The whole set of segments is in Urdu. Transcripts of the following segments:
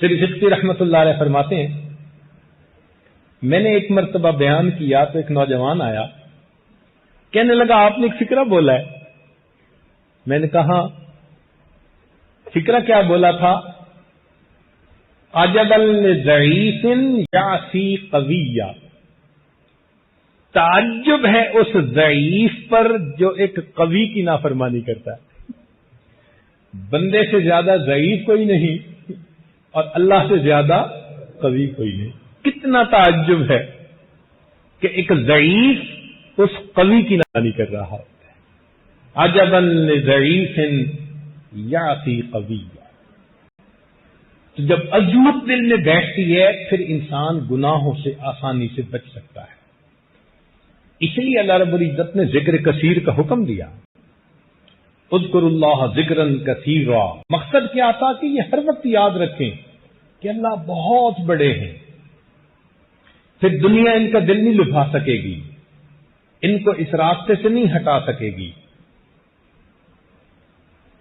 سری فقی رحمۃ اللہ علیہ فرماتے ہیں، میں نے ایک مرتبہ بیان کیا تو ایک نوجوان آیا، کہنے لگا آپ نے ایک فقرہ بولا ہے۔ میں نے کہا فقرہ کیا بولا تھا؟ عجبا لضعیف یعصی قویا، تعجب ہے اس ضعیف پر جو ایک قوی کی نافرمانی کرتا ہے۔ بندے سے زیادہ ضعیف کوئی نہیں اور اللہ سے زیادہ قوی کوئی نہیں۔ کتنا تعجب ہے کہ ایک ضعیف اس قوی کی نافرمانی کر رہا ہوتا ہے۔ عجبا لضعیف یعصی قویا۔ تو جب عظمت دل میں بیٹھتی ہے پھر انسان گناہوں سے آسانی سے بچ سکتا ہے۔ اس لیے اللہ رب العزت نے ذکر کثیر کا حکم دیا، اذکروا اللہ ذکرا کثیرا۔ مقصد کیا تھا کہ یہ ہر وقت یاد رکھیں کہ اللہ بہت بڑے ہیں، پھر دنیا ان کا دل نہیں لبھا سکے گی، ان کو اس راستے سے نہیں ہٹا سکے گی۔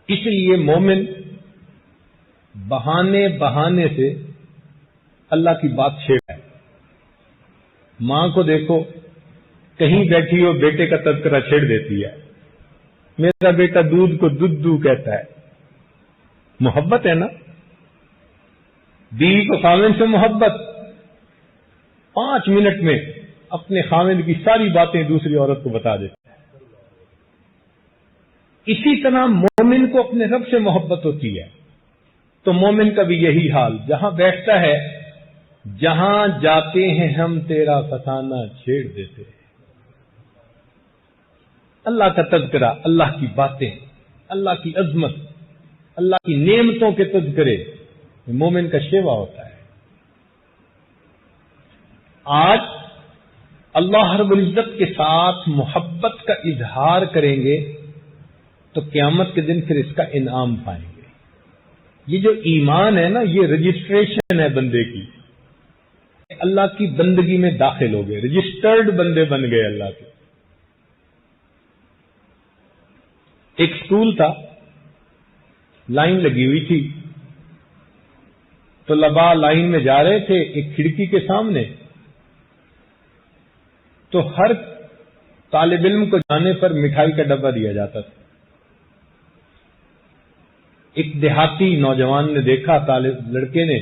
اس لیے مومن بہانے سے اللہ کی بات چھیڑا ہے۔ ماں کو دیکھو، کہیں بیٹھی ہو بیٹے کا تذکرہ چھیڑ دیتی ہے، میرا بیٹا دودھ کو دودھ کہتا ہے۔ محبت ہے نا، بیوی کو خاوند سے محبت، 5 منٹ میں اپنے خاوند کی ساری باتیں دوسری عورت کو بتا دیتا ہے۔ اسی طرح مومن کو اپنے رب سے محبت ہوتی ہے، تو مومن کا بھی یہی حال، جہاں بیٹھتا ہے، جہاں جاتے ہیں ہم تیرا فسانہ چھیڑ دیتے ہیں۔ اللہ کا تذکرہ، اللہ کی باتیں، اللہ کی عظمت، اللہ کی نعمتوں کے تذکرے مومن کا شیوا ہوتا ہے۔ آج اللہ رب العزت کے ساتھ محبت کا اظہار کریں گے تو قیامت کے دن پھر اس کا انعام پائیں گے۔ یہ جو ایمان ہے نا، یہ رجسٹریشن ہے بندے کی، اللہ کی بندگی میں داخل ہو گئے، رجسٹرڈ بندے بن گئے اللہ کے۔ ایک سکول تھا، لائن لگی ہوئی تھی، طلباء لائن میں جا رہے تھے، ایک کھڑکی کے سامنے، تو ہر طالب علم کو جانے پر مٹھائی کا ڈبہ دیا جاتا تھا۔ ایک دیہاتی نوجوان نے دیکھا، لڑکے نے،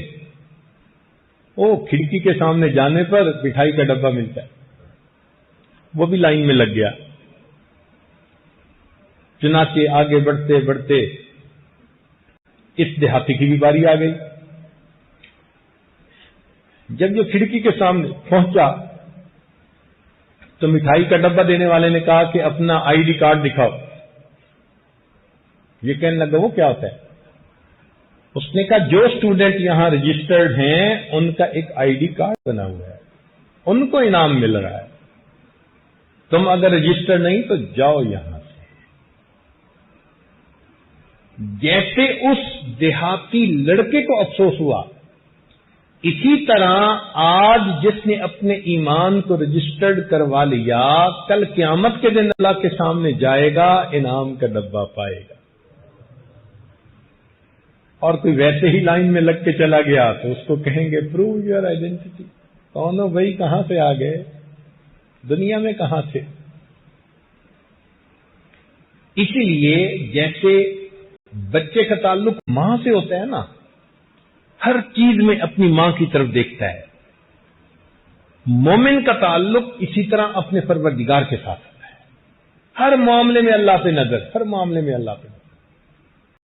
کھڑکی کے سامنے جانے پر مٹھائی کا ڈبہ ملتا ہے، وہ بھی لائن میں لگ گیا۔ چنانچہ آگے بڑھتے بڑھتے اس دیہاتی کی بھی باری آ گئی۔ جب یہ کھڑکی کے سامنے پہنچا تو مٹھائی کا ڈبہ دینے والے نے کہا کہ اپنا آئی ڈی کارڈ دکھاؤ۔ یہ کہنے لگا وہ کیا ہوتا ہے؟ اس نے کہا جو اسٹوڈنٹ یہاں رجسٹرڈ ہیں ان کا ایک آئی ڈی کارڈ بنا ہوا ہے، ان کو انعام مل رہا ہے، تم اگر رجسٹر نہیں تو جاؤ یہاں سے۔ جیسے اس دیہاتی لڑکے کو افسوس ہوا، اسی طرح آج جس نے اپنے ایمان کو رجسٹرڈ کروا لیا، کل قیامت کے دن اللہ کے سامنے جائے گا، انعام کا ڈبہ پائے گا۔ اور کوئی ویسے ہی لائن میں لگ کے چلا گیا تو اس کو کہیں گے پروو یور آئیڈینٹی، کون ہو بھائی، کہاں سے آ گئے، دنیا میں کہاں سے؟ اسی لیے جیسے بچے کا تعلق ماں سے ہوتا ہے نا، ہر چیز میں اپنی ماں کی طرف دیکھتا ہے، مومن کا تعلق اسی طرح اپنے پروردگار کے ساتھ ہوتا ہے۔ ہر معاملے میں اللہ پہ نظر، ہر معاملے میں اللہ پہ نظر۔